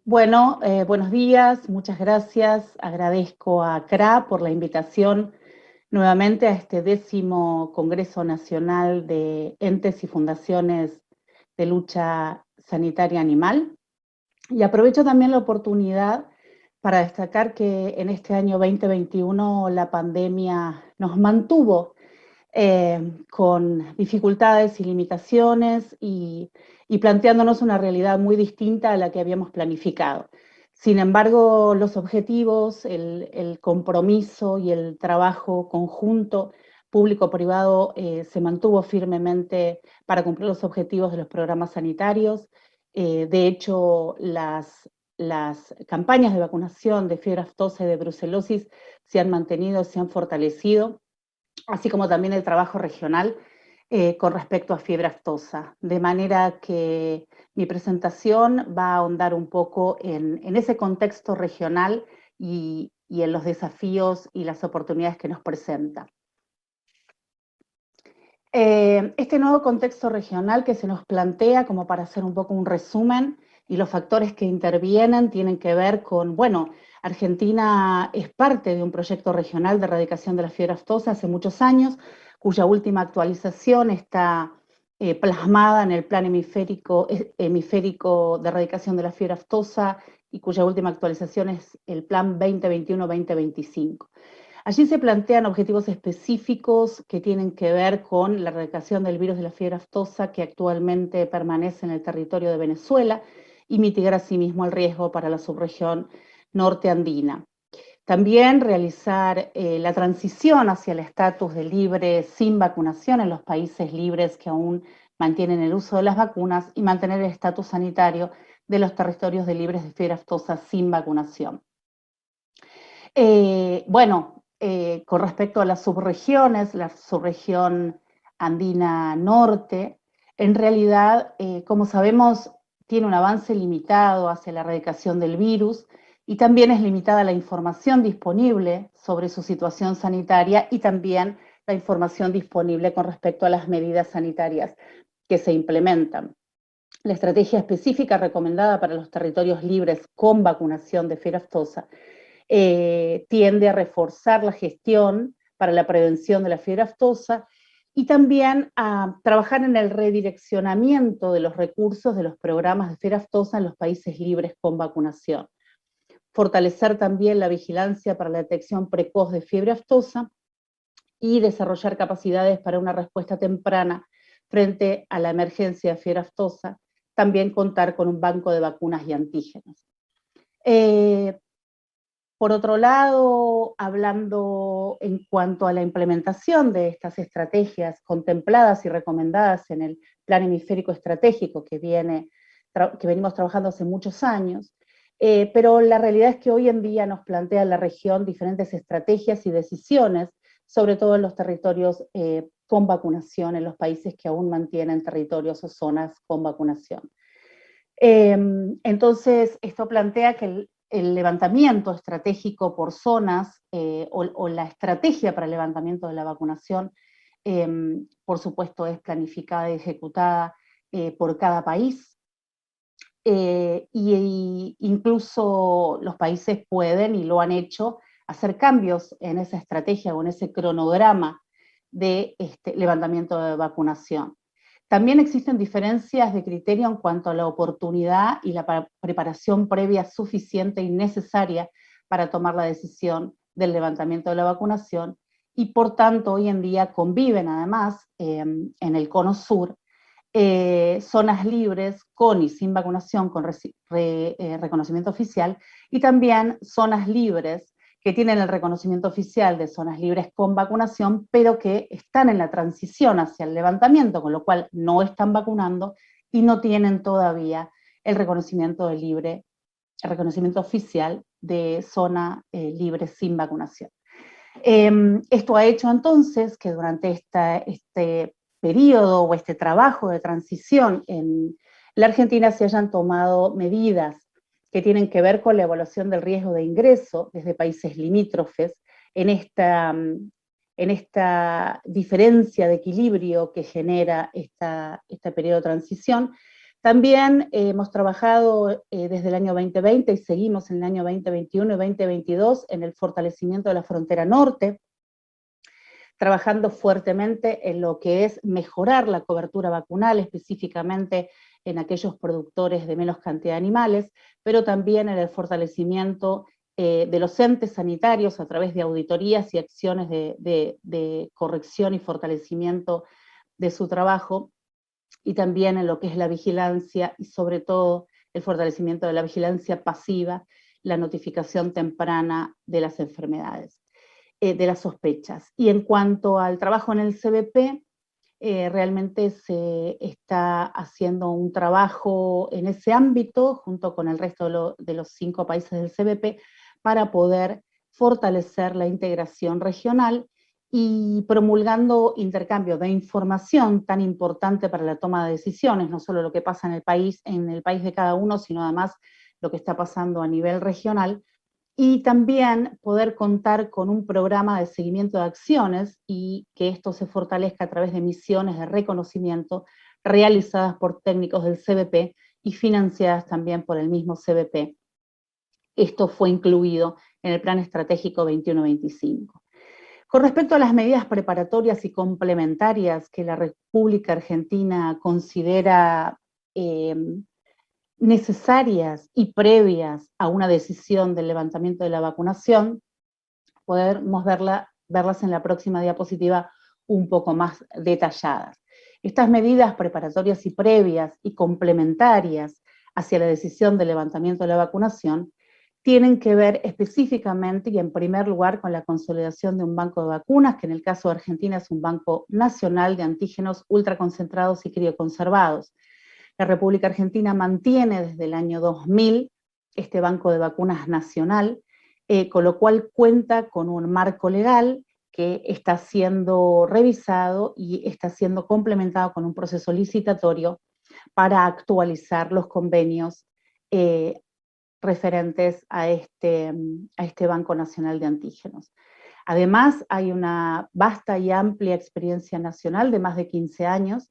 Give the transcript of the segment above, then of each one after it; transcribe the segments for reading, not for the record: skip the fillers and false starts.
Buenos días, muchas gracias. Agradezco a CRA por la invitación nuevamente a este 10º Congreso Nacional de Entes y Fundaciones de Lucha Sanitaria Animal. Y aprovecho también la oportunidad para destacar que en este año 2021 la pandemia nos mantuvo con dificultades y limitaciones y planteándonos una realidad muy distinta a la que habíamos planificado. Sin embargo, los objetivos, el compromiso y el trabajo conjunto público-privado se mantuvo firmemente para cumplir los objetivos de los programas sanitarios. De hecho, las campañas de vacunación de fiebre aftosa y de brucelosis se han mantenido, se han fortalecido, así como también el trabajo regional con respecto a fiebre aftosa. De manera que mi presentación va a ahondar un poco en ese contexto regional y en los desafíos y las oportunidades que nos presenta. Este nuevo contexto regional que se nos plantea, como para hacer un poco un resumen, y los factores que intervienen tienen que ver con, Argentina es parte de un proyecto regional de erradicación de la fiebre aftosa hace muchos años, cuya última actualización está plasmada en el Plan hemisférico de erradicación de la fiebre aftosa y cuya última actualización es el Plan 2021-2025. Allí se plantean objetivos específicos que tienen que ver con la erradicación del virus de la fiebre aftosa que actualmente permanece en el territorio de Venezuela y mitigar asimismo el riesgo para la subregión norteandina. También realizar la transición hacia el estatus de libre sin vacunación en los países libres que aún mantienen el uso de las vacunas y mantener el estatus sanitario de los territorios de libres de fiebre aftosa sin vacunación. Con respecto a las subregiones, la subregión andina norte, en realidad, como sabemos, tiene un avance limitado hacia la erradicación del virus y también es limitada la información disponible sobre su situación sanitaria y también la información disponible con respecto a las medidas sanitarias que se implementan. La estrategia específica recomendada para los territorios libres con vacunación de fiebre aftosa tiende a reforzar la gestión para la prevención de la fiebre aftosa y también a trabajar en el redireccionamiento de los recursos de los programas de fiebre aftosa en los países libres con vacunación. Fortalecer también la vigilancia para la detección precoz de fiebre aftosa y desarrollar capacidades para una respuesta temprana frente a la emergencia de fiebre aftosa. También contar con un banco de vacunas y antígenos. Por otro lado, hablando en cuanto a la implementación de estas estrategias contempladas y recomendadas en el Plan Hemisférico Estratégico que venimos trabajando hace muchos años, pero la realidad es que hoy en día nos plantea la región diferentes estrategias y decisiones, sobre todo en los territorios con vacunación, en los países que aún mantienen territorios o zonas con vacunación. Entonces, esto plantea que el levantamiento estratégico por zonas o la estrategia para el levantamiento de la vacunación, por supuesto, es planificada y ejecutada por cada país. Y incluso los países pueden, y lo han hecho, hacer cambios en esa estrategia o en ese cronograma de levantamiento de vacunación. También existen diferencias de criterio en cuanto a la oportunidad y la preparación previa suficiente y necesaria para tomar la decisión del levantamiento de la vacunación y por tanto hoy en día conviven además en el cono sur zonas libres con y sin vacunación con reconocimiento oficial y también zonas libres que tienen el reconocimiento oficial de zonas libres con vacunación, pero que están en la transición hacia el levantamiento, con lo cual no están vacunando y no tienen todavía el reconocimiento oficial de zona libre sin vacunación. Esto ha hecho entonces que durante este periodo o este trabajo de transición en la Argentina se hayan tomado medidas que tienen que ver con la evaluación del riesgo de ingreso desde países limítrofes en esta diferencia de equilibrio que genera este periodo de transición, También hemos trabajado desde el año 2020 y seguimos en el año 2021 y 2022 en el fortalecimiento de la frontera norte, trabajando fuertemente en lo que es mejorar la cobertura vacunal, específicamente en aquellos productores de menos cantidad de animales, pero también en el fortalecimiento de los entes sanitarios a través de auditorías y acciones de corrección y fortalecimiento de su trabajo, y también en lo que es la vigilancia y sobre todo el fortalecimiento de la vigilancia pasiva, la notificación temprana de las enfermedades, de las sospechas. Y en cuanto al trabajo en el CBP, realmente se está haciendo un trabajo en ese ámbito, junto con el resto de los 5 países del CBP, para poder fortalecer la integración regional y promulgando intercambio de información tan importante para la toma de decisiones, no solo lo que pasa en el país de cada uno, sino además lo que está pasando a nivel regional, y también poder contar con un programa de seguimiento de acciones y que esto se fortalezca a través de misiones de reconocimiento realizadas por técnicos del CBP y financiadas también por el mismo CBP. Esto fue incluido en el Plan Estratégico 21-25. Con respecto a las medidas preparatorias y complementarias que la República Argentina considera necesarias y previas a una decisión del levantamiento de la vacunación, podemos verlas en la próxima diapositiva un poco más detalladas. Estas medidas preparatorias y previas y complementarias hacia la decisión del levantamiento de la vacunación tienen que ver específicamente y en primer lugar con la consolidación de un banco de vacunas, que en el caso de Argentina es un banco nacional de antígenos ultraconcentrados y crioconservados. La República Argentina mantiene desde el año 2000 este banco de vacunas nacional, con lo cual cuenta con un marco legal que está siendo revisado y está siendo complementado con un proceso licitatorio para actualizar los convenios referentes a este Banco Nacional de Antígenos. Además, hay una vasta y amplia experiencia nacional de más de 15 años,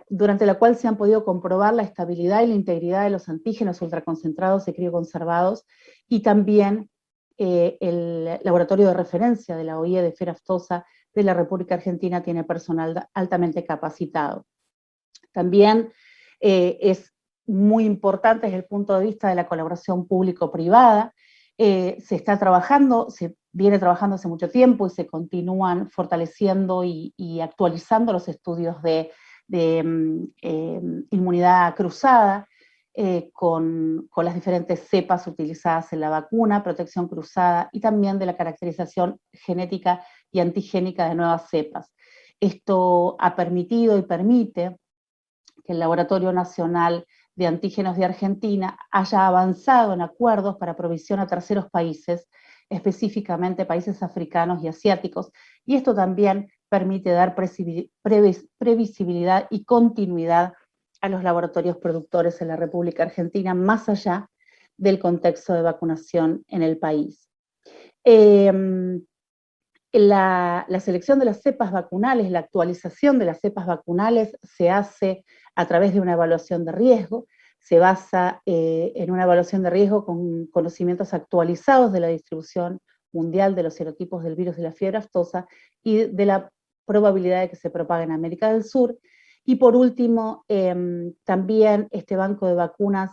durante la cual se han podido comprobar la estabilidad y la integridad de los antígenos ultraconcentrados y crioconservados, y también el laboratorio de referencia de la OIE de Feira Aftosa de la República Argentina tiene personal altamente capacitado. También es muy importante desde el punto de vista de la colaboración público-privada. Se está trabajando, se viene trabajando hace mucho tiempo y se continúan fortaleciendo y actualizando los estudios de inmunidad cruzada con las diferentes cepas utilizadas en la vacuna, protección cruzada y también de la caracterización genética y antigénica de nuevas cepas. Esto ha permitido y permite que el Laboratorio Nacional de Antígenos de Argentina haya avanzado en acuerdos para provisión a terceros países, específicamente países africanos y asiáticos, y esto también permite dar previsibilidad y continuidad a los laboratorios productores en la República Argentina, más allá del contexto de vacunación en el país. La selección de las cepas vacunales, la actualización de las cepas vacunales se hace a través de una evaluación de riesgo, se basa en una evaluación de riesgo con conocimientos actualizados de la distribución mundial de los serotipos del virus de la fiebre aftosa y de la probabilidad de que se propague en América del Sur. Y por último, también este banco de vacunas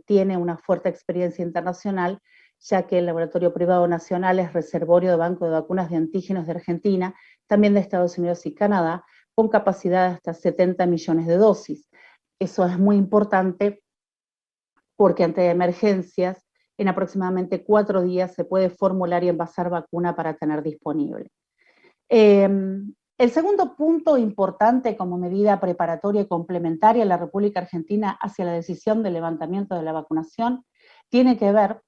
tiene una fuerte experiencia internacional, ya que el Laboratorio Privado Nacional es reservorio de banco de vacunas de antígenos de Argentina, también de Estados Unidos y Canadá, con capacidad de hasta 70 millones de dosis. Eso es muy importante porque ante emergencias, en aproximadamente 4 días se puede formular y envasar vacuna para tener disponible. El segundo punto importante como medida preparatoria y complementaria en la República Argentina hacia la decisión de levantamiento de la vacunación tiene que ver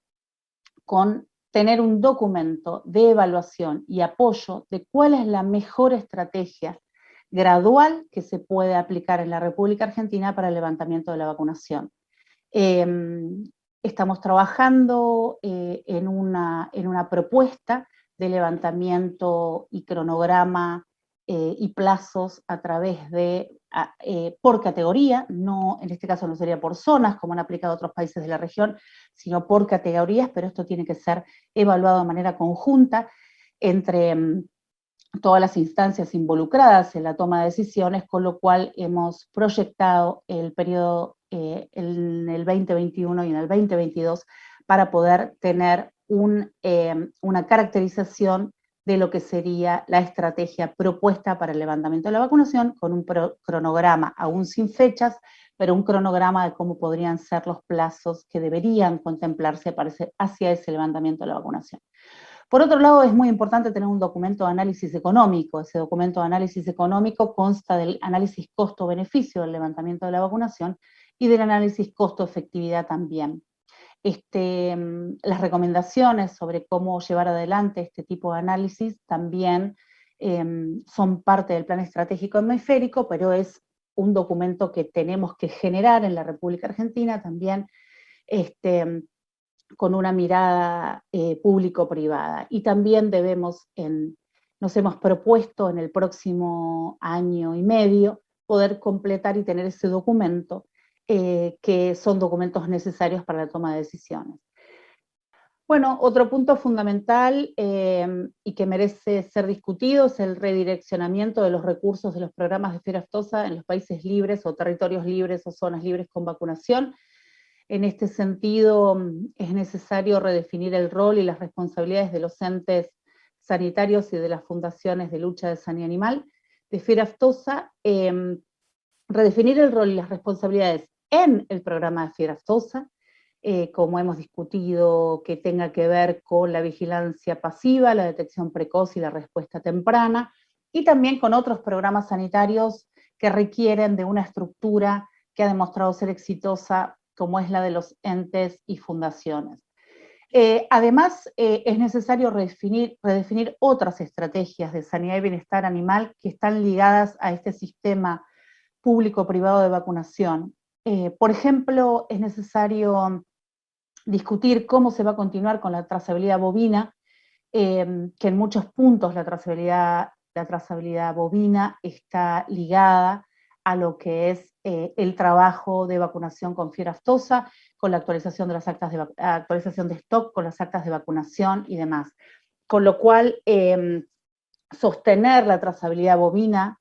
con tener un documento de evaluación y apoyo de cuál es la mejor estrategia gradual que se puede aplicar en la República Argentina para el levantamiento de la vacunación. Estamos trabajando en una propuesta de levantamiento y cronograma y plazos a través de por categoría, no, en este caso no sería por zonas, como han aplicado otros países de la región, sino por categorías, pero esto tiene que ser evaluado de manera conjunta entre todas las instancias involucradas en la toma de decisiones, con lo cual hemos proyectado el periodo en el 2021 y en el 2022 para poder tener una caracterización de lo que sería la estrategia propuesta para el levantamiento de la vacunación, con un cronograma, aún sin fechas, pero un cronograma de cómo podrían ser los plazos que deberían contemplarse hacia ese levantamiento de la vacunación. Por otro lado, es muy importante tener un documento de análisis económico. Ese documento de análisis económico consta del análisis costo-beneficio del levantamiento de la vacunación y del análisis costo-efectividad también. Las recomendaciones sobre cómo llevar adelante este tipo de análisis también son parte del plan estratégico hemisférico, pero es un documento que tenemos que generar en la República Argentina también, con una mirada público-privada. Y también nos hemos propuesto en el próximo año y medio poder completar y tener ese documento, que son documentos necesarios para la toma de decisiones. Bueno, otro punto fundamental y que merece ser discutido es el redireccionamiento de los recursos de los programas de fiebre aftosa en los países libres o territorios libres o zonas libres con vacunación. En este sentido, es necesario redefinir el rol y las responsabilidades de los entes sanitarios y de las fundaciones de lucha de sanidad animal de fiebre aftosa, redefinir el rol y las responsabilidades en el programa de fiebre aftosa, como hemos discutido, que tenga que ver con la vigilancia pasiva, la detección precoz y la respuesta temprana, y también con otros programas sanitarios que requieren de una estructura que ha demostrado ser exitosa, como es la de los entes y fundaciones. Además, es necesario redefinir otras estrategias de sanidad y bienestar animal que están ligadas a este sistema público-privado de vacunación. Por ejemplo, es necesario discutir cómo se va a continuar con la trazabilidad bovina, que en muchos puntos la trazabilidad bovina está ligada a lo que es el trabajo de vacunación con fiebre aftosa, con la actualización de las actualización de stock, con las actas de vacunación y demás. Con lo cual, sostener la trazabilidad bovina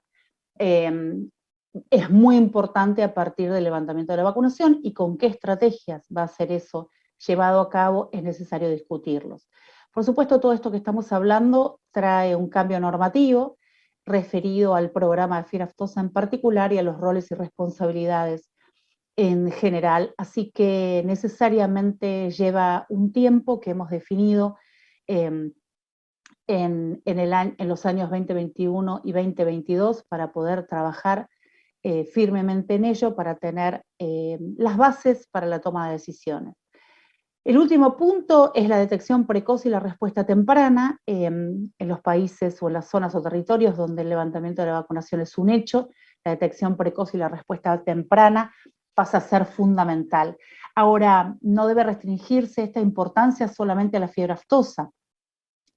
es muy importante a partir del levantamiento de la vacunación, y con qué estrategias va a ser eso llevado a cabo es necesario discutirlos. Por supuesto, todo esto que estamos hablando trae un cambio normativo referido al programa de fiebre aftosa en particular y a los roles y responsabilidades en general, así que necesariamente lleva un tiempo que hemos definido en los años 2021 y 2022 para poder trabajar firmemente en ello, para tener las bases para la toma de decisiones. El último punto es la detección precoz y la respuesta temprana en los países o en las zonas o territorios donde el levantamiento de la vacunación es un hecho. La detección precoz y la respuesta temprana pasa a ser fundamental. Ahora, no debe restringirse esta importancia solamente a la fiebre aftosa,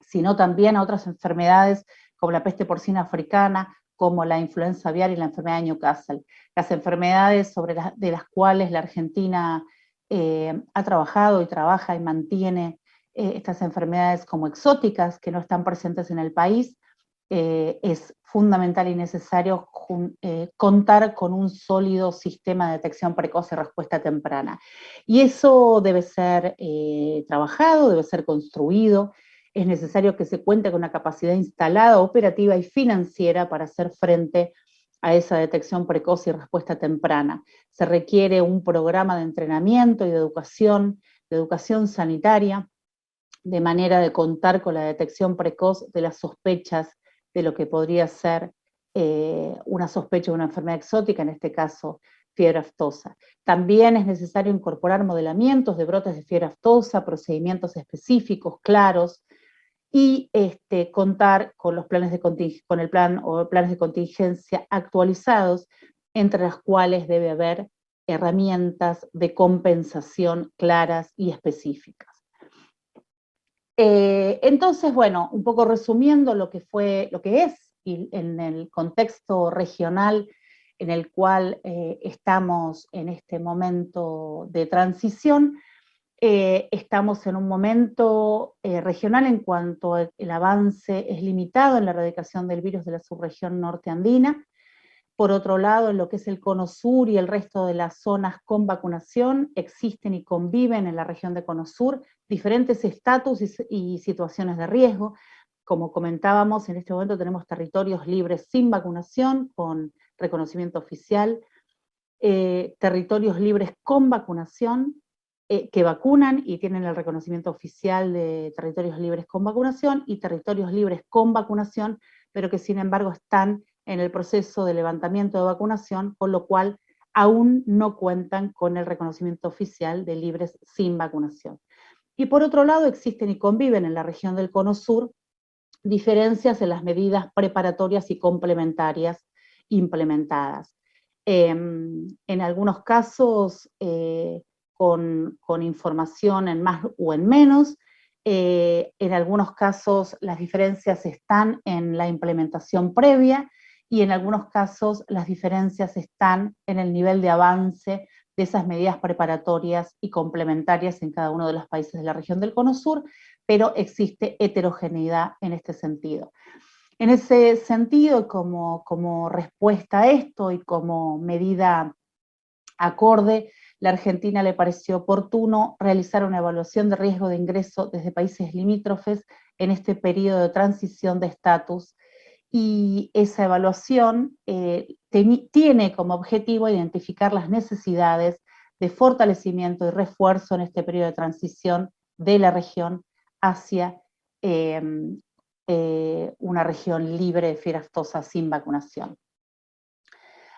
sino también a otras enfermedades como la peste porcina africana, como la influenza aviar y la enfermedad de Newcastle. Las enfermedades de las cuales la Argentina ha trabajado y trabaja y mantiene estas enfermedades como exóticas que no están presentes en el país, es fundamental y necesario contar con un sólido sistema de detección precoz y respuesta temprana. Y eso debe ser trabajado, debe ser construido. Es necesario que se cuente con una capacidad instalada, operativa y financiera para hacer frente a esa detección precoz y respuesta temprana. Se requiere un programa de entrenamiento y de educación sanitaria, de manera de contar con la detección precoz de las sospechas de lo que podría ser una sospecha de una enfermedad exótica, en este caso fiebre aftosa. También es necesario incorporar modelamientos de brotes de fiebre aftosa, procedimientos específicos, claros, y contar con los planes con el plan o planes de contingencia actualizados, entre las cuales debe haber herramientas de compensación claras y específicas. Entonces, bueno, un poco resumiendo lo que es, y en el contexto regional en el cual estamos en este momento de transición. Estamos en un momento regional en cuanto el avance es limitado en la erradicación del virus de la subregión norte andina. Por otro lado, en lo que es el Cono Sur y el resto de las zonas con vacunación, existen y conviven en la región de Cono Sur diferentes estatus y situaciones de riesgo. Como comentábamos, en este momento tenemos territorios libres sin vacunación, con reconocimiento oficial, territorios libres con vacunación, que vacunan y tienen el reconocimiento oficial de territorios libres con vacunación, y territorios libres con vacunación, pero que sin embargo están en el proceso de levantamiento de vacunación, con lo cual aún no cuentan con el reconocimiento oficial de libres sin vacunación. Y por otro lado, existen y conviven en la región del Cono Sur diferencias en las medidas preparatorias y complementarias implementadas. En algunos casos, con información en más o en menos, en algunos casos las diferencias están en la implementación previa, y en algunos casos las diferencias están en el nivel de avance de esas medidas preparatorias y complementarias en cada uno de los países de la región del Cono Sur, pero existe heterogeneidad en este sentido. En ese sentido, como respuesta a esto y como medida acorde, la Argentina le pareció oportuno realizar una evaluación de riesgo de ingreso desde países limítrofes en este periodo de transición de estatus, y esa evaluación tiene como objetivo identificar las necesidades de fortalecimiento y refuerzo en este periodo de transición de la región hacia una región libre de fieras aftosas sin vacunación.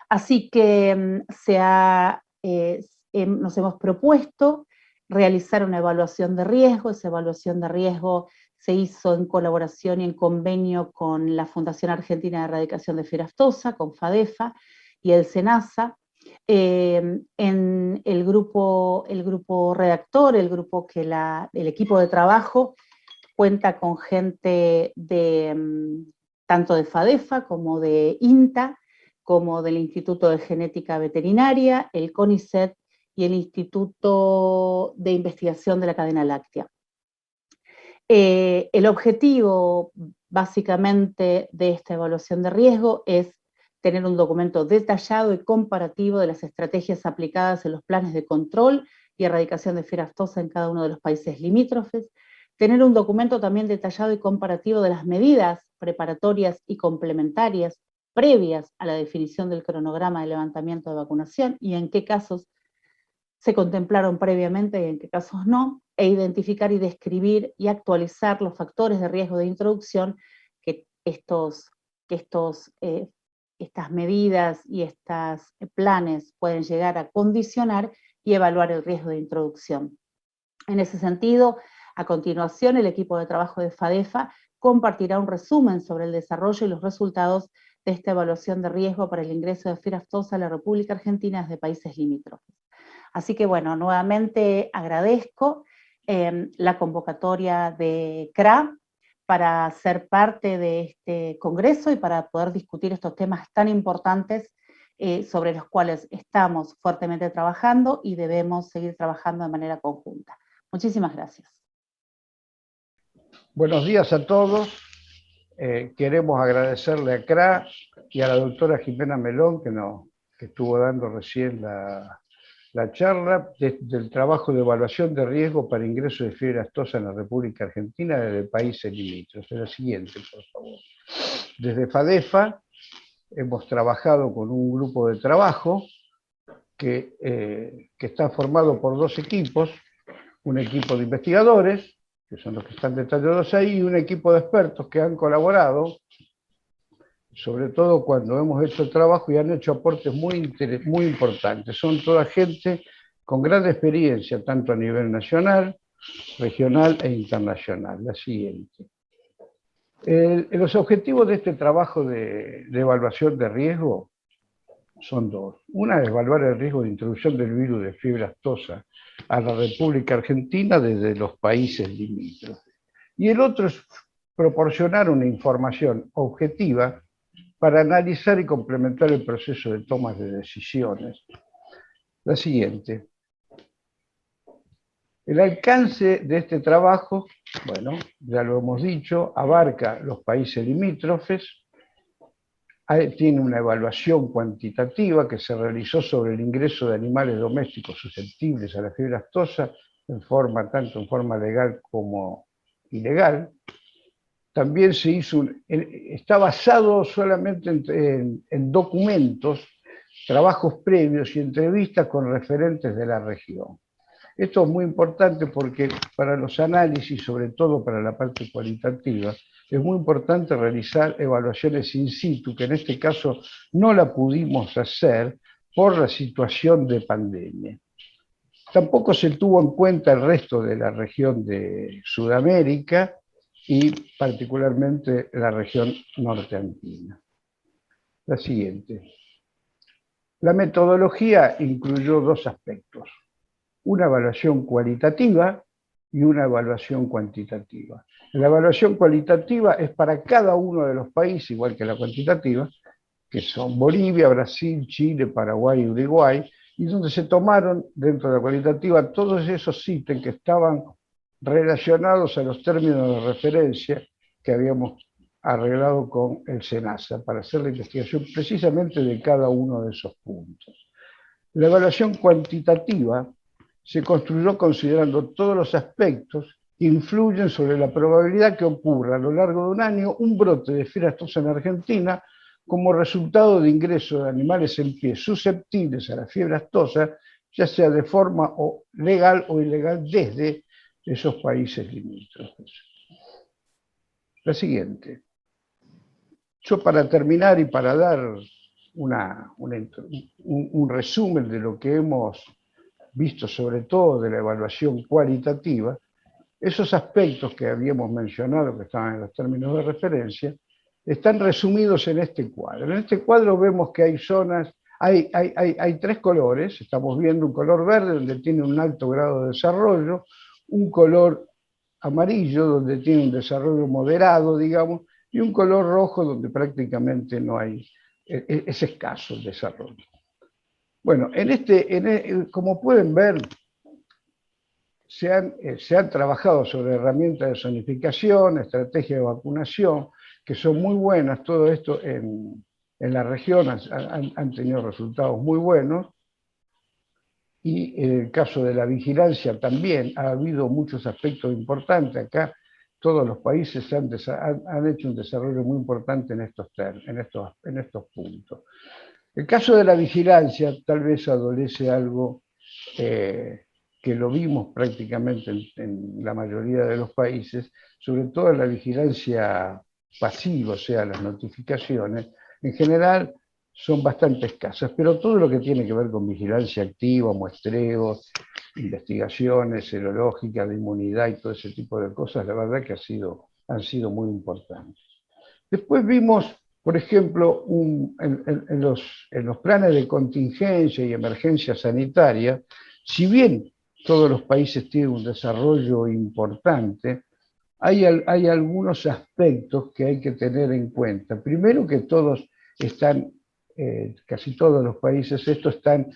Así que nos hemos propuesto realizar una evaluación de riesgo. Esa evaluación de riesgo se hizo en colaboración y en convenio con la Fundación Argentina de Erradicación de Fieras Aftosas, con FADEFA, y el SENASA. En el grupo redactor, el equipo de trabajo, cuenta con gente tanto de FADEFA como de INTA, como del Instituto de Genética Veterinaria, el CONICET y el Instituto de Investigación de la Cadena Láctea. El objetivo, básicamente, de esta evaluación de riesgo es tener un documento detallado y comparativo de las estrategias aplicadas en los planes de control y erradicación de fieras aftosas en cada uno de los países limítrofes, tener un documento también detallado y comparativo de las medidas preparatorias y complementarias previas a la definición del cronograma de levantamiento de vacunación y en qué casos se contemplaron previamente y en qué casos no, e identificar y describir y actualizar los factores de riesgo de introducción que estas medidas y estos planes pueden llegar a condicionar y evaluar el riesgo de introducción. En ese sentido, a continuación, el equipo de trabajo de FADEFA compartirá un resumen sobre el desarrollo y los resultados de esta evaluación de riesgo para el ingreso de fieras aftosas a la República Argentina desde países limítrofes. Así que bueno, nuevamente agradezco la convocatoria de CRA para ser parte de este congreso y para poder discutir estos temas tan importantes sobre los cuales estamos fuertemente trabajando y debemos seguir trabajando de manera conjunta. Muchísimas gracias. Buenos días a todos. Queremos agradecerle a CRA y a la doctora Jimena Melón que estuvo dando recién la charla del trabajo de evaluación de riesgo para ingreso de fiebre aftosa en la República Argentina desde países limítrofes. La siguiente, por favor. Desde FADEFA hemos trabajado con un grupo de trabajo que está formado por dos equipos, un equipo de investigadores, que son los que están detallados ahí, y un equipo de expertos que han colaborado, sobre todo cuando hemos hecho el trabajo, y han hecho aportes muy importantes. Son toda gente con gran experiencia, tanto a nivel nacional, regional e internacional. La siguiente. Los objetivos de este trabajo de evaluación de riesgo son dos. Una es evaluar el riesgo de introducción del virus de fiebre aftosa a la República Argentina desde los países limítrofes. Y el otro es proporcionar una información objetiva para analizar y complementar el proceso de toma de decisiones. La siguiente. El alcance de este trabajo, bueno, ya lo hemos dicho, abarca los países limítrofes, tiene una evaluación cuantitativa que se realizó sobre el ingreso de animales domésticos susceptibles a la fiebre aftosa, tanto en forma legal como ilegal. También se hizo, está basado solamente en documentos, trabajos previos y entrevistas con referentes de la región. Esto es muy importante porque para los análisis, sobre todo para la parte cualitativa, es muy importante realizar evaluaciones in situ, que en este caso no la pudimos hacer por la situación de pandemia. Tampoco se tuvo en cuenta el resto de la región de Sudamérica y particularmente la región norteandina. La siguiente. La metodología incluyó dos aspectos: una evaluación cualitativa y una evaluación cuantitativa. La evaluación cualitativa es para cada uno de los países, igual que la cuantitativa, que son Bolivia, Brasil, Chile, Paraguay y Uruguay, y donde se tomaron dentro de la cualitativa todos esos ítems que estaban relacionados a los términos de referencia que habíamos arreglado con el SENASA para hacer la investigación precisamente de cada uno de esos puntos. La evaluación cuantitativa se construyó considerando todos los aspectos que influyen sobre la probabilidad que ocurra a lo largo de un año un brote de fiebre aftosa en Argentina como resultado de ingreso de animales en pie susceptibles a la fiebre aftosa, ya sea de forma legal o ilegal desde esos países limítrofes. La siguiente. Yo, para terminar y para dar un resumen de lo que hemos visto, sobre todo de la evaluación cualitativa, esos aspectos que habíamos mencionado, que estaban en los términos de referencia, están resumidos en este cuadro. En este cuadro vemos que hay zonas, hay tres colores. Estamos viendo un color verde donde tiene un alto grado de desarrollo, un color amarillo donde tiene un desarrollo moderado, digamos, y un color rojo donde prácticamente no hay, es escaso el desarrollo. Bueno, como pueden ver, se han trabajado sobre herramientas de zonificación, estrategias de vacunación, que son muy buenas. Todo esto en la región han tenido resultados muy buenos. Y en el caso de la vigilancia también ha habido muchos aspectos importantes. Acá todos los países han hecho un desarrollo muy importante en estos puntos. El caso de la vigilancia tal vez adolece algo que lo vimos prácticamente en la mayoría de los países, sobre todo en la vigilancia pasiva, o sea, las notificaciones. En general son bastante escasas, pero todo lo que tiene que ver con vigilancia activa, muestreos, investigaciones serológicas de inmunidad y todo ese tipo de cosas, la verdad que han sido muy importantes. Después vimos, por ejemplo, en los planes de contingencia y emergencia sanitaria, si bien todos los países tienen un desarrollo importante, hay algunos aspectos que hay que tener en cuenta. Primero, que todos están, casi todos los países, están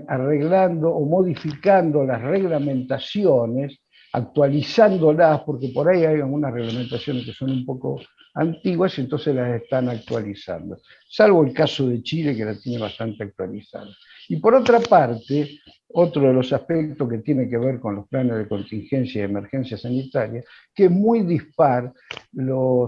arreglando o modificando las reglamentaciones, actualizándolas, porque por ahí hay algunas reglamentaciones que son un poco antiguas y entonces las están actualizando, salvo el caso de Chile, que la tiene bastante actualizada. Y por otra parte, otro de los aspectos que tiene que ver con los planes de contingencia y emergencia sanitaria, que es muy dispar el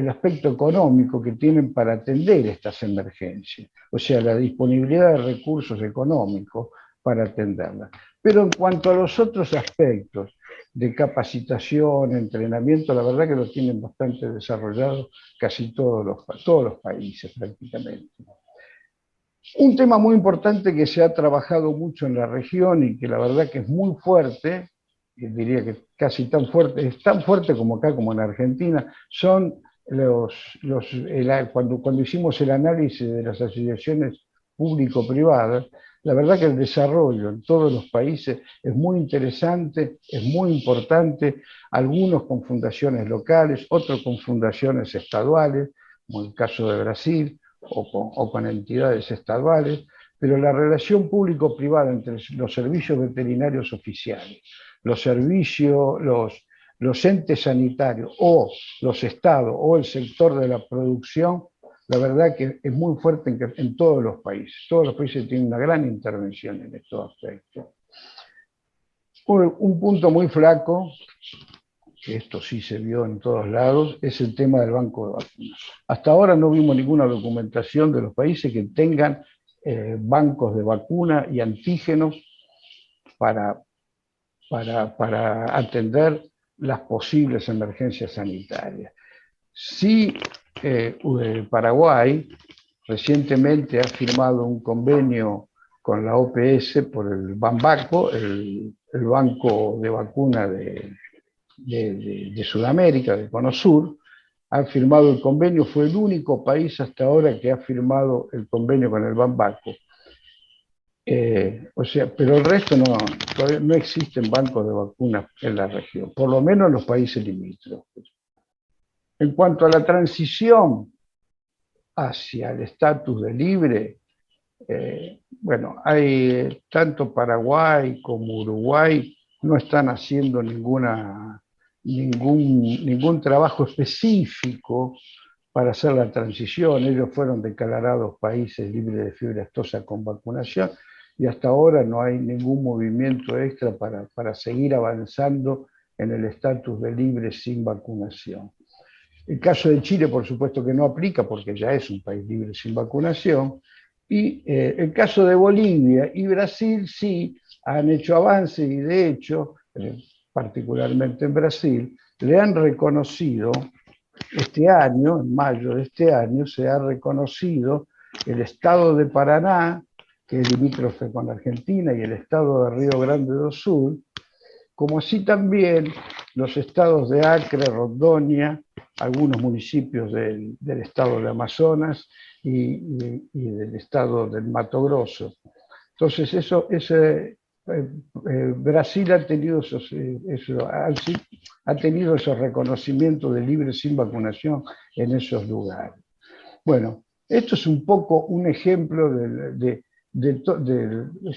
aspecto económico que tienen para atender estas emergencias, o sea, la disponibilidad de recursos económicos para atenderlas. Pero en cuanto a los otros aspectos de capacitación, entrenamiento, la verdad que lo tienen bastante desarrollado casi todos los países prácticamente. Un tema muy importante que se ha trabajado mucho en la región y que la verdad que es muy fuerte, diría que casi tan fuerte, es tan fuerte como acá, como en Argentina, son cuando hicimos el análisis de las asociaciones público-privadas, La verdad que el desarrollo en todos los países es muy interesante, es muy importante, algunos con fundaciones locales, otros con fundaciones estaduales, como el caso de Brasil, o con entidades estaduales, pero la relación público-privada entre los servicios veterinarios oficiales, los servicios, los entes sanitarios o los estados o el sector de la producción, la verdad que es muy fuerte en todos los países. Todos los países tienen una gran intervención en estos aspectos. Un punto muy flaco, que esto sí se vio en todos lados, es el tema del banco de vacunas. Hasta ahora no vimos ninguna documentación de los países que tengan bancos de vacuna y antígenos para atender las posibles emergencias sanitarias. Sí, Paraguay recientemente ha firmado un convenio con la OPS por el Banbaco, el banco de vacuna de Sudamérica, de Cono Sur. Ha firmado el convenio, fue el único país hasta ahora que ha firmado el convenio con el Banbaco. O sea, pero el resto todavía no existen bancos de vacunas en la región, por lo menos en los países limítrofes. En cuanto a la transición hacia el estatus de libre, bueno, hay tanto Paraguay como Uruguay no están haciendo ningún trabajo específico para hacer la transición. Ellos fueron declarados países libres de fiebre aftosa con vacunación y hasta ahora no hay ningún movimiento extra para seguir avanzando en el estatus de libre sin vacunación. El caso de Chile, por supuesto que no aplica porque ya es un país libre sin vacunación. Y el caso de Bolivia y Brasil sí han hecho avances y de hecho, particularmente en Brasil, le han reconocido este año, en mayo de este año, se ha reconocido el estado de Paraná, que es limítrofe con Argentina, y el estado de Río Grande do Sul, como así también los estados de Acre, Rondônia, algunos municipios del estado de Amazonas y del estado del Mato Grosso. Entonces, Brasil ha tenido esos reconocimientos de libre sin vacunación en esos lugares. Bueno, esto es un poco un ejemplo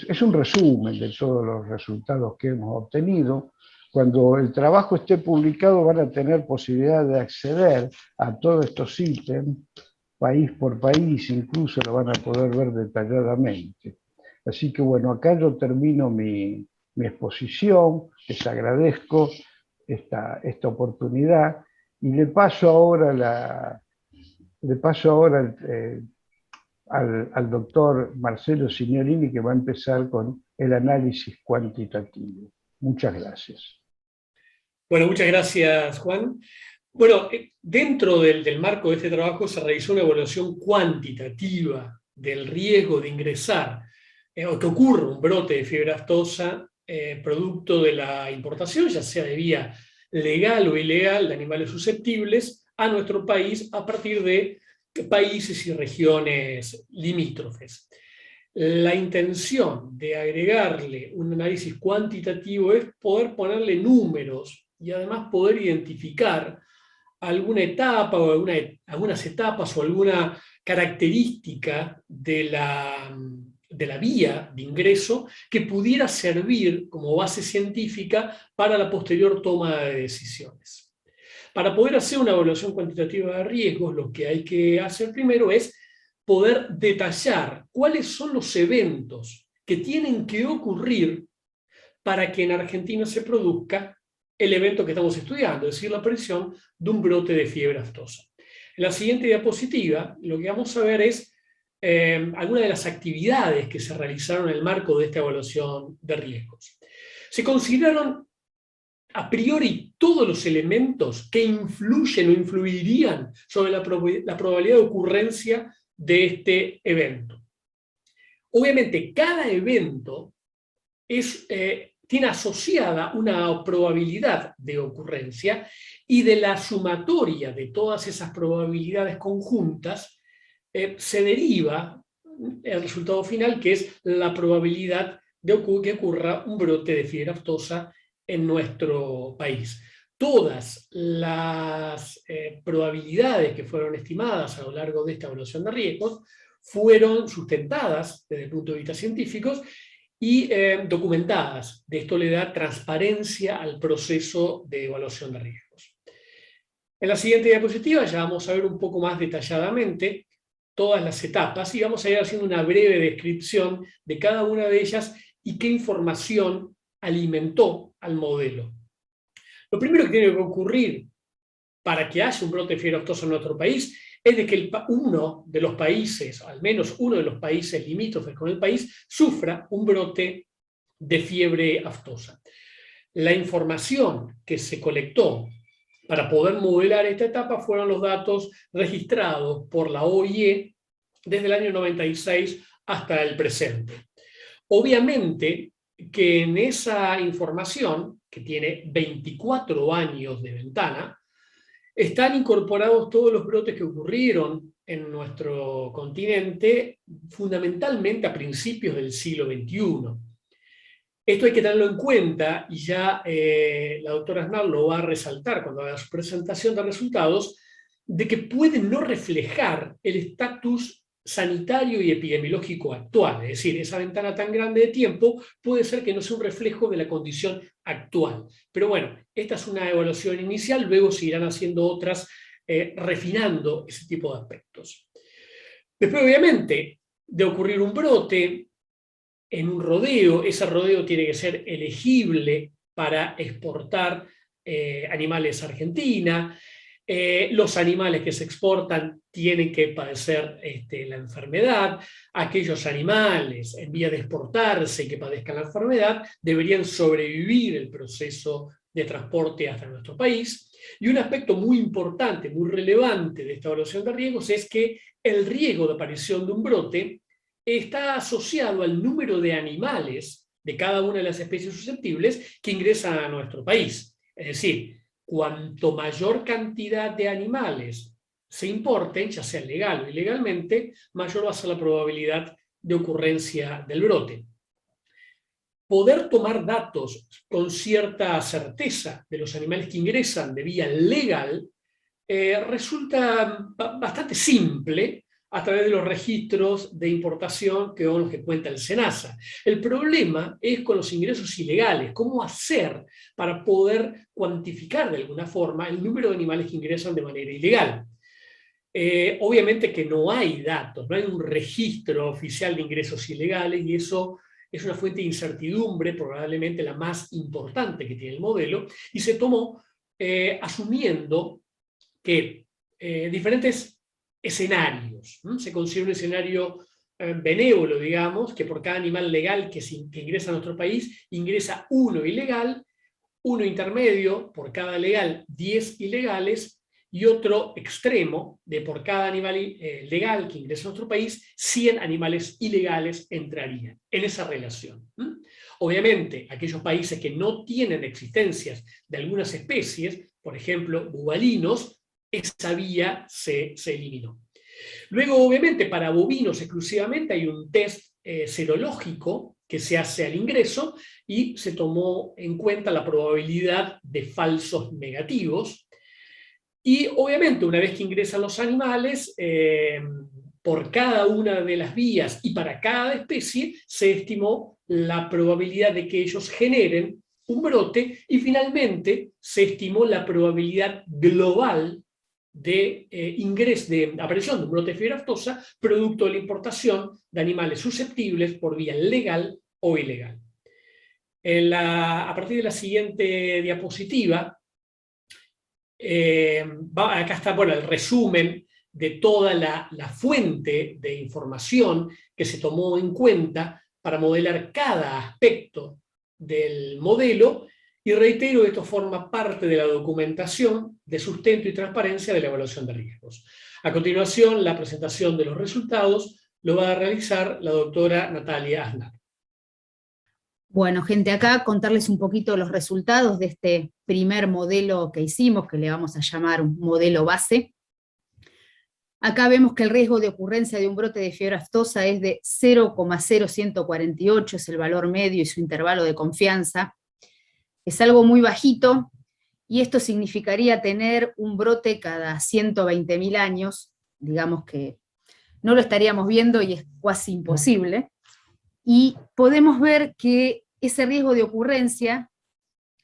es un resumen de todos los resultados que hemos obtenido. Cuando el trabajo esté publicado van a tener posibilidad de acceder a todos estos ítems, país por país, incluso lo van a poder ver detalladamente. Así que bueno, acá yo termino mi exposición, les agradezco esta oportunidad y le paso ahora al doctor Marcelo Signorini, que va a empezar con el análisis cuantitativo. Muchas gracias. Bueno, muchas gracias, Juan. Bueno, dentro del marco de este trabajo se realizó una evaluación cuantitativa del riesgo de ingresar o que ocurra un brote de fiebre aftosa producto de la importación, ya sea de vía legal o ilegal, de animales susceptibles a nuestro país a partir de países y regiones limítrofes. La intención de agregarle un análisis cuantitativo es poder ponerle números y además poder identificar alguna etapa o algunas etapas o alguna característica de la vía de ingreso que pudiera servir como base científica para la posterior toma de decisiones. Para poder hacer una evaluación cuantitativa de riesgos, lo que hay que hacer primero es poder detallar cuáles son los eventos que tienen que ocurrir para que en Argentina se produzca el evento que estamos estudiando, es decir, la aparición de un brote de fiebre aftosa. En la siguiente diapositiva, lo que vamos a ver es algunas de las actividades que se realizaron en el marco de esta evaluación de riesgos. Se consideraron a priori todos los elementos que influyen o influirían sobre la probabilidad de ocurrencia de este evento. Obviamente, cada evento tiene asociada una probabilidad de ocurrencia y de la sumatoria de todas esas probabilidades conjuntas se deriva el resultado final, que es la probabilidad de que ocurra un brote de fiebre aftosa en nuestro país. Todas las probabilidades que fueron estimadas a lo largo de esta evaluación de riesgos fueron sustentadas desde el punto de vista científico y documentadas. De esto le da transparencia al proceso de evaluación de riesgos. En la siguiente diapositiva ya vamos a ver un poco más detalladamente todas las etapas y vamos a ir haciendo una breve descripción de cada una de ellas y qué información alimentó al modelo. Lo primero que tiene que ocurrir para que haya un brote de fiebre aftosa en nuestro país es de que uno de los países, al menos uno de los países limítrofes con el país, sufra un brote de fiebre aftosa. La información que se colectó para poder modelar esta etapa fueron los datos registrados por la OIE desde el año 96 hasta el presente. Obviamente que en esa información, que tiene 24 años de ventana, están incorporados todos los brotes que ocurrieron en nuestro continente, fundamentalmente a principios del siglo XXI. Esto hay que tenerlo en cuenta, y ya la doctora Aznar lo va a resaltar cuando haga su presentación de resultados, de que pueden no reflejar el estatus sanitario y epidemiológico actual. Es decir, esa ventana tan grande de tiempo puede ser que no sea un reflejo de la condición actual. Pero bueno, esta es una evaluación inicial, luego se irán haciendo otras refinando ese tipo de aspectos. Después, obviamente, de ocurrir un brote en un rodeo, ese rodeo tiene que ser elegible para exportar animales a Argentina. Los animales que se exportan tienen que padecer la enfermedad. Aquellos animales en vía de exportarse y que padezcan la enfermedad deberían sobrevivir el proceso de transporte hasta nuestro país. Y un aspecto muy importante, muy relevante de esta evaluación de riesgos es que el riesgo de aparición de un brote está asociado al número de animales de cada una de las especies susceptibles que ingresan a nuestro país. Es decir, cuanto mayor cantidad de animales se importen, ya sea legal o ilegalmente, mayor va a ser la probabilidad de ocurrencia del brote. Poder tomar datos con cierta certeza de los animales que ingresan de vía legal resulta bastante simple a través de los registros de importación que son los que cuenta el SENASA. El problema es con los ingresos ilegales, cómo hacer para poder cuantificar de alguna forma el número de animales que ingresan de manera ilegal. Obviamente que no hay datos, no hay un registro oficial de ingresos ilegales y eso es una fuente de incertidumbre, probablemente la más importante que tiene el modelo, y se tomó asumiendo que diferentes escenarios. Se considera un escenario benévolo, digamos, que por cada animal legal que ingresa a nuestro país, ingresa uno ilegal, uno intermedio, por cada legal 10 ilegales, y otro extremo, de por cada animal legal que ingresa a nuestro país, 100 animales ilegales entrarían en esa relación. Obviamente, aquellos países que no tienen existencias de algunas especies, por ejemplo, bubalinos, esa vía se eliminó. Luego, obviamente, para bovinos exclusivamente hay un test serológico que se hace al ingreso y se tomó en cuenta la probabilidad de falsos negativos. Y obviamente, una vez que ingresan los animales, por cada una de las vías y para cada especie, se estimó la probabilidad de que ellos generen un brote y finalmente se estimó la probabilidad global de aparición de un brote de fiebre aftosa producto de la importación de animales susceptibles por vía legal o ilegal. A partir de la siguiente diapositiva, acá está el resumen de toda la fuente de información que se tomó en cuenta para modelar cada aspecto del modelo. Y reitero, esto forma parte de la documentación de sustento y transparencia de la evaluación de riesgos. A continuación, la presentación de los resultados lo va a realizar la doctora Natalia Aznar. Bueno, gente, acá contarles un poquito los resultados de este primer modelo que hicimos, que le vamos a llamar un modelo base. Acá vemos que el riesgo de ocurrencia de un brote de fiebre aftosa es de 0,0148, es el valor medio y su intervalo de confianza. Es algo muy bajito, y esto significaría tener un brote cada 120.000 años, digamos que no lo estaríamos viendo y es casi imposible, y podemos ver que ese riesgo de ocurrencia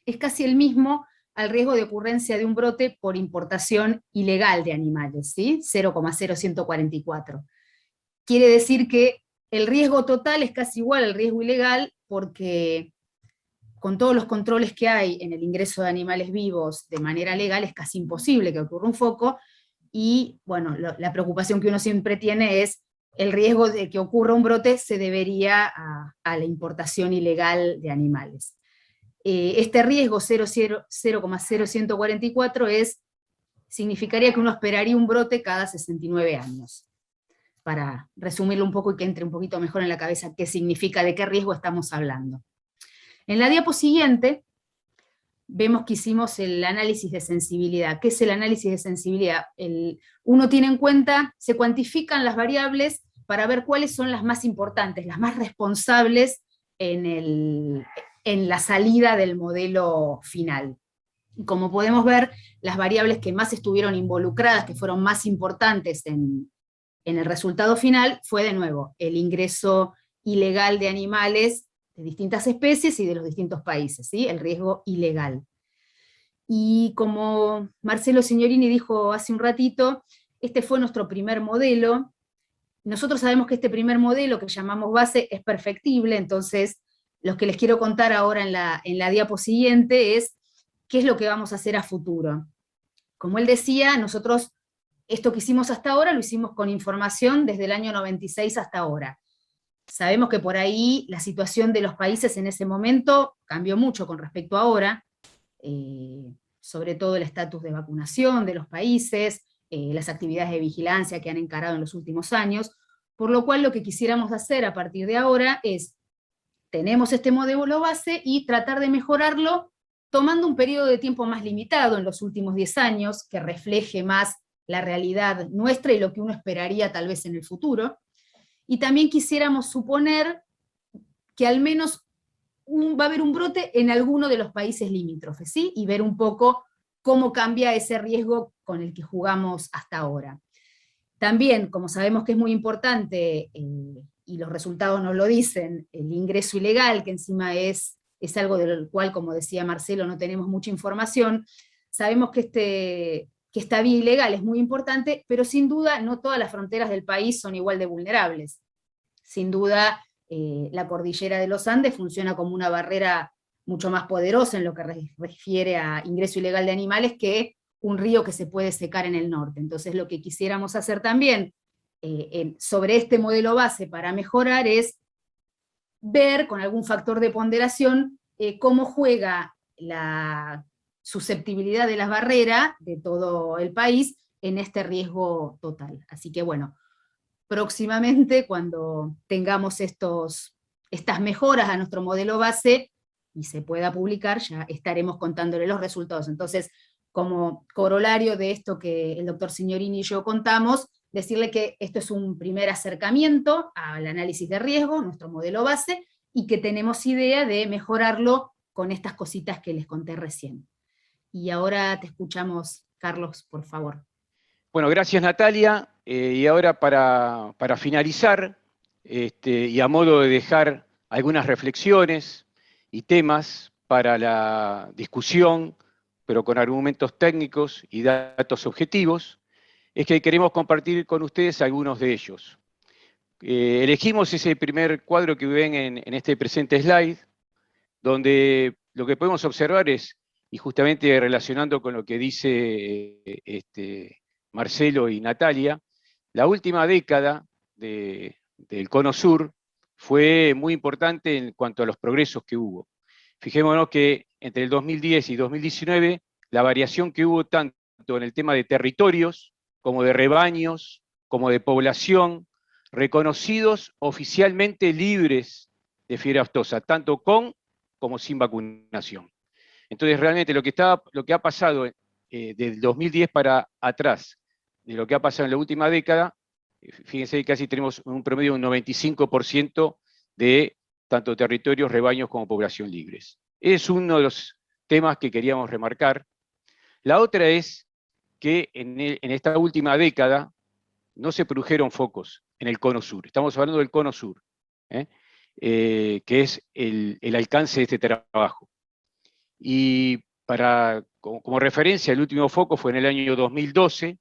es casi el mismo al riesgo de ocurrencia de un brote por importación ilegal de animales, ¿sí? 0,0144. Quiere decir que el riesgo total es casi igual al riesgo ilegal, porque con todos los controles que hay en el ingreso de animales vivos de manera legal es casi imposible que ocurra un foco, y bueno, la preocupación que uno siempre tiene es el riesgo de que ocurra un brote se debería a la importación ilegal de animales. Este riesgo 0,0144 significaría que uno esperaría un brote cada 69 años. Para resumirlo un poco y que entre un poquito mejor en la cabeza qué significa, de qué riesgo estamos hablando. En la diapo siguiente vemos que hicimos el análisis de sensibilidad. ¿Qué es el análisis de sensibilidad? Uno tiene en cuenta, se cuantifican las variables para ver cuáles son las más importantes, las más responsables en la salida del modelo final. Y como podemos ver, las variables que más estuvieron involucradas, que fueron más importantes en el resultado final, fue de nuevo el ingreso ilegal de animales de distintas especies y de los distintos países, ¿sí? El riesgo ilegal. Y como Marcelo Signorini dijo hace un ratito, este fue nuestro primer modelo. Nosotros sabemos que este primer modelo, que llamamos base, es perfectible, entonces lo que les quiero contar ahora en la diapo siguiente es qué es lo que vamos a hacer a futuro. Como él decía, nosotros esto que hicimos hasta ahora lo hicimos con información desde el año 96 hasta ahora. Sabemos que por ahí la situación de los países en ese momento cambió mucho con respecto a ahora, sobre todo el estatus de vacunación de los países, las actividades de vigilancia que han encarado en los últimos años, por lo cual lo que quisiéramos hacer a partir de ahora es, tenemos este modelo base y tratar de mejorarlo tomando un periodo de tiempo más limitado en los últimos 10 años, que refleje más la realidad nuestra y lo que uno esperaría tal vez en el futuro. Y también quisiéramos suponer que al menos va a haber un brote en alguno de los países limítrofes, ¿sí? Y ver un poco cómo cambia ese riesgo con el que jugamos hasta ahora. También, como sabemos que es muy importante, y los resultados nos lo dicen, el ingreso ilegal, que encima es algo del cual, como decía Marcelo, no tenemos mucha información, sabemos que esta vía ilegal es muy importante, pero sin duda no todas las fronteras del país son igual de vulnerables. Sin duda, la cordillera de los Andes funciona como una barrera mucho más poderosa en lo que refiere a ingreso ilegal de animales que un río que se puede secar en el norte. Entonces lo que quisiéramos hacer también sobre este modelo base para mejorar es ver con algún factor de ponderación cómo juega la susceptibilidad de las barreras de todo el país en este riesgo total. Así que bueno, próximamente cuando tengamos estas mejoras a nuestro modelo base y se pueda publicar, ya estaremos contándole los resultados. Entonces, como corolario de esto que el doctor Signorini y yo contamos, decirle que esto es un primer acercamiento al análisis de riesgo, nuestro modelo base, y que tenemos idea de mejorarlo con estas cositas que les conté recién. Y ahora te escuchamos, Carlos, por favor. Bueno, gracias Natalia. Y ahora para finalizar, y a modo de dejar algunas reflexiones y temas para la discusión, pero con argumentos técnicos y datos objetivos, es que queremos compartir con ustedes algunos de ellos. Elegimos ese primer cuadro que ven en este presente slide, donde lo que podemos observar es, y justamente relacionando con lo que dice Marcelo y Natalia, la última década del Cono Sur fue muy importante en cuanto a los progresos que hubo. Fijémonos que entre el 2010 y 2019, la variación que hubo tanto en el tema de territorios, como de rebaños, como de población, reconocidos oficialmente libres de fiebre aftosa, tanto con como sin vacunación. Entonces realmente lo que ha pasado del 2010 para atrás, de lo que ha pasado en la última década, fíjense que casi tenemos un promedio de un 95% de tanto territorios, rebaños como población libres. Es uno de los temas que queríamos remarcar. La otra es que en esta última década no se produjeron focos en el cono sur. Estamos hablando del cono sur, que es el alcance de este trabajo. Y como referencia, el último foco fue en el año 2012,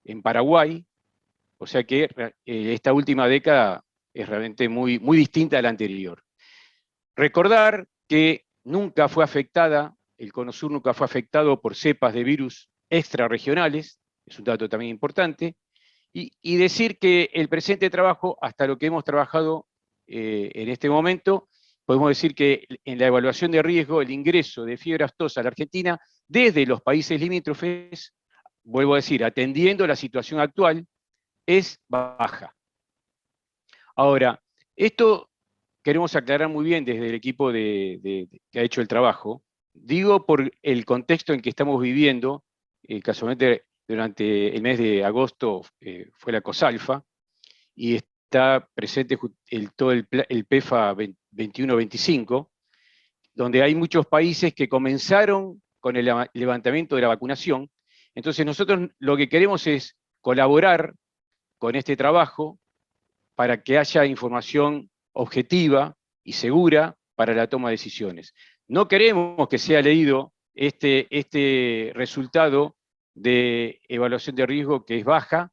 en Paraguay, o sea que esta última década es realmente muy, muy distinta a la anterior. Recordar que nunca fue afectada, el cono sur nunca fue afectado por cepas de virus extrarregionales, es un dato también importante, y decir que el presente trabajo, hasta lo que hemos trabajado en este momento, podemos decir que en la evaluación de riesgo, el ingreso de fiebre aftosa a la Argentina, desde los países limítrofes, vuelvo a decir, atendiendo la situación actual, es baja. Ahora, esto queremos aclarar muy bien desde el equipo que ha hecho el trabajo. Digo por el contexto en que estamos viviendo, casualmente durante el mes de agosto fue la COSALFA, y está presente todo el PEFA 21-25, donde hay muchos países que comenzaron con el levantamiento de la vacunación. Entonces nosotros lo que queremos es colaborar con este trabajo para que haya información objetiva y segura para la toma de decisiones. No queremos que sea leído este resultado de evaluación de riesgo que es baja,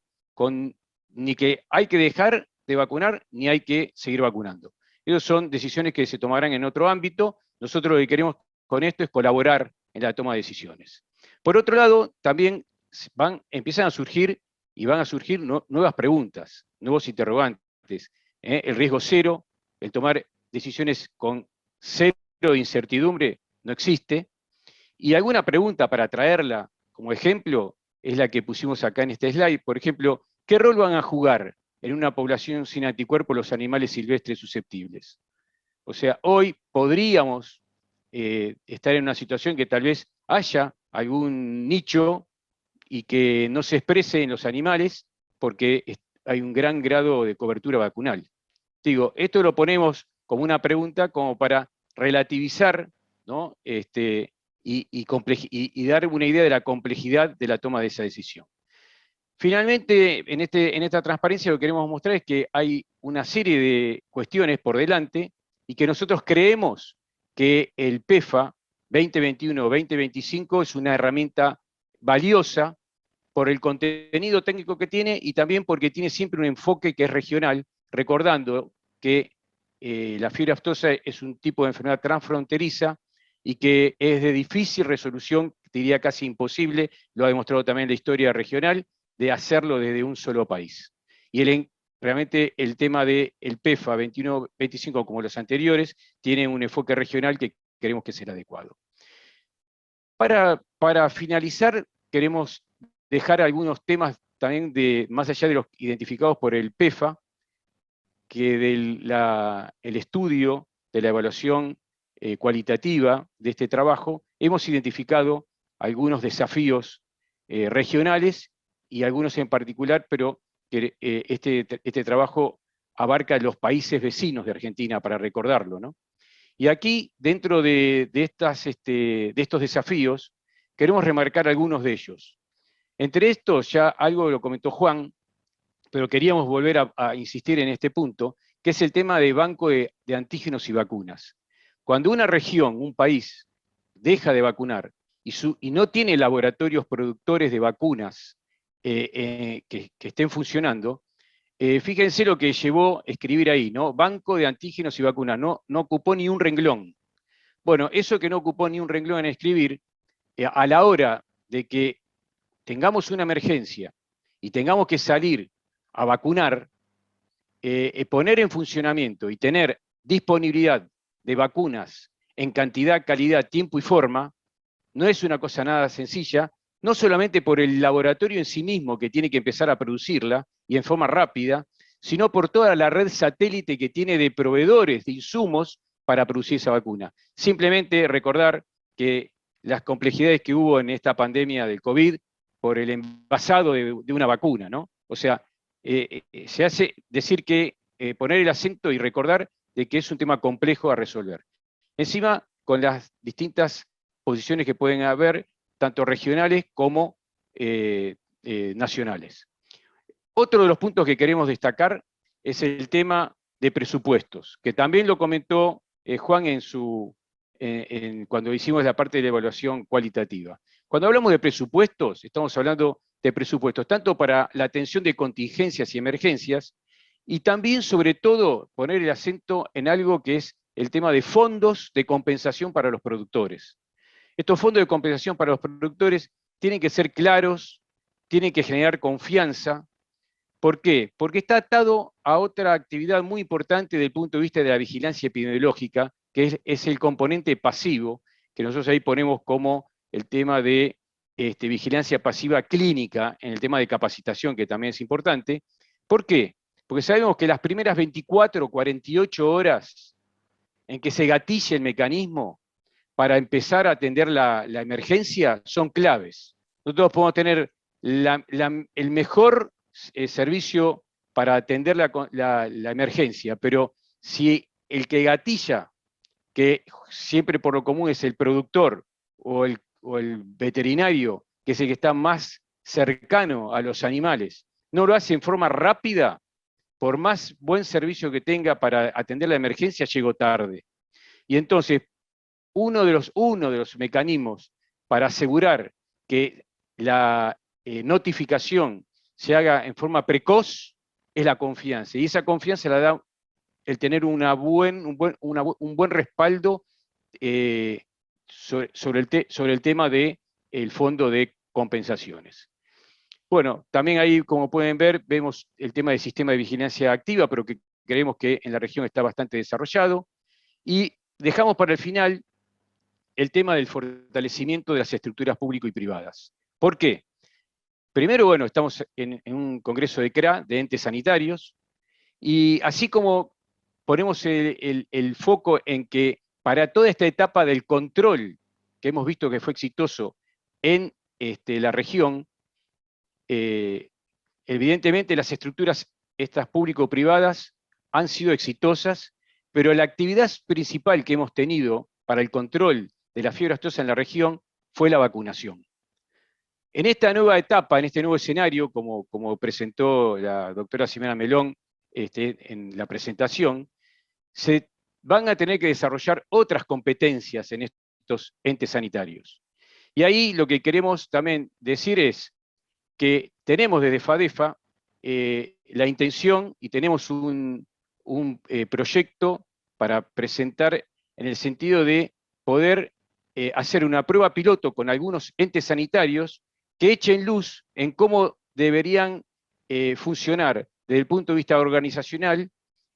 ni que hay que dejar de vacunar, ni hay que seguir vacunando. Esas son decisiones que se tomarán en otro ámbito. Nosotros lo que queremos con esto es colaborar en la toma de decisiones. Por otro lado, también empiezan a surgir y van a surgir nuevas preguntas, nuevos interrogantes. El riesgo cero, el tomar decisiones con cero de incertidumbre no existe. Y alguna pregunta para traerla como ejemplo es la que pusimos acá en este slide. Por ejemplo, ¿qué rol van a jugar en una población sin anticuerpos los animales silvestres susceptibles? O sea, hoy podríamos estar en una situación que tal vez haya algún nicho y que no se exprese en los animales porque hay un gran grado de cobertura vacunal. Digo, esto lo ponemos como una pregunta como para relativizar, ¿no? Y dar una idea de la complejidad de la toma de esa decisión. Finalmente, en esta transparencia lo que queremos mostrar es que hay una serie de cuestiones por delante y que nosotros creemos que el PEFA 2021-2025 es una herramienta valiosa por el contenido técnico que tiene y también porque tiene siempre un enfoque que es regional, recordando que la fiebre aftosa es un tipo de enfermedad transfronteriza y que es de difícil resolución, diría casi imposible, lo ha demostrado también la historia regional, de hacerlo desde un solo país. Y realmente el tema del PEFA 21-25, como los anteriores, tiene un enfoque regional que queremos que sea adecuado. Para finalizar, queremos dejar algunos temas también más allá de los identificados por el PEFA, que el estudio de la evaluación cualitativa de este trabajo, hemos identificado algunos desafíos regionales y algunos en particular, pero que este trabajo abarca los países vecinos de Argentina, para recordarlo, ¿no? Y aquí, dentro de estos desafíos, queremos remarcar algunos de ellos. Entre estos, ya algo lo comentó Juan, pero queríamos volver a insistir en este punto, que es el tema de banco de antígenos y vacunas. Cuando una región, un país, deja de vacunar y no tiene laboratorios productores de vacunas que estén funcionando, fíjense lo que llevó a escribir ahí, ¿no? Banco de antígenos y vacunas, no ocupó ni un renglón. Bueno, eso que no ocupó ni un renglón en escribir, a la hora de que tengamos una emergencia y tengamos que salir a vacunar, poner en funcionamiento y tener disponibilidad de vacunas en cantidad, calidad, tiempo y forma, no es una cosa nada sencilla, no solamente por el laboratorio en sí mismo que tiene que empezar a producirla y en forma rápida, sino por toda la red satélite que tiene de proveedores de insumos para producir esa vacuna. Simplemente recordar que las complejidades que hubo en esta pandemia del COVID por el envasado de una vacuna, ¿no? O sea, se hace decir que poner el acento y recordar de que es un tema complejo a resolver. Encima, con las distintas posiciones que pueden haber, tanto regionales como nacionales. Otro de los puntos que queremos destacar es el tema de presupuestos, que también lo comentó Juan cuando hicimos la parte de la evaluación cualitativa. Cuando hablamos de presupuestos, estamos hablando de presupuestos tanto para la atención de contingencias y emergencias, y también, sobre todo, poner el acento en algo que es el tema de fondos de compensación para los productores. Estos fondos de compensación para los productores tienen que ser claros, tienen que generar confianza. ¿Por qué? Porque está atado a otra actividad muy importante desde el punto de vista de la vigilancia epidemiológica, que es el componente pasivo, que nosotros ahí ponemos como el tema de vigilancia pasiva clínica, en el tema de capacitación, que también es importante. ¿Por qué? Porque sabemos que las primeras 24 o 48 horas en que se gatille el mecanismo para empezar a atender la emergencia son claves. Nosotros podemos tener el mejor servicio para atender la emergencia, pero si el que gatilla, que siempre por lo común es el productor o el veterinario, que es el que está más cercano a los animales, no lo hace en forma rápida, por más buen servicio que tenga para atender la emergencia, llegó tarde. Y entonces, uno de los mecanismos para asegurar que la notificación se haga en forma precoz es la confianza. Y esa confianza la da el tener un buen respaldo sobre el tema del fondo de compensaciones. Bueno, también ahí, como pueden ver, vemos el tema del sistema de vigilancia activa, pero que creemos que en la región está bastante desarrollado. Y dejamos para el final el tema del fortalecimiento de las estructuras público y privadas. ¿Por qué? Primero, bueno, estamos en un congreso de CRA, de entes sanitarios, y así como ponemos el foco en que para toda esta etapa del control, que hemos visto que fue exitoso en la región, evidentemente las estructuras estas público-privadas han sido exitosas, pero la actividad principal que hemos tenido para el control de la fiebre aftosa en la región fue la vacunación. En esta nueva etapa, en este nuevo escenario, como presentó la doctora Ximena Melón en la presentación, se van a tener que desarrollar otras competencias en estos entes sanitarios. Y ahí lo que queremos también decir es que tenemos desde FADEFA la intención y tenemos un proyecto para presentar en el sentido de poder hacer una prueba piloto con algunos entes sanitarios que echen luz en cómo deberían funcionar desde el punto de vista organizacional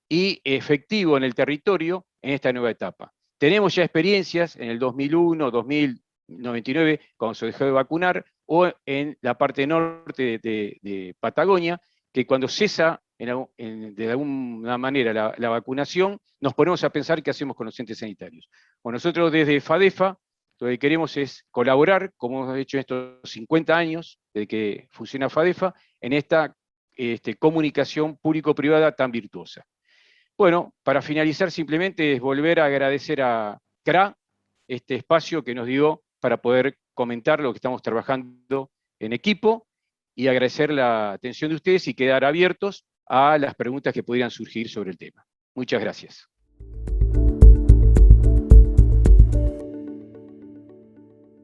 y efectivo en el territorio en esta nueva etapa. Tenemos ya experiencias en el 2001, 2099, cuando se dejó de vacunar, o en la parte norte de Patagonia, que cuando cesa de alguna manera la vacunación, nos ponemos a pensar qué hacemos con los entes sanitarios. Bueno, nosotros desde FADEFA lo que queremos es colaborar, como hemos hecho en estos 50 años desde que funciona FADEFA, en esta comunicación público-privada tan virtuosa. Bueno, para finalizar simplemente es volver a agradecer a CRA este espacio que nos dio para poder comentar lo que estamos trabajando en equipo y agradecer la atención de ustedes y quedar abiertos a las preguntas que pudieran surgir sobre el tema. Muchas gracias.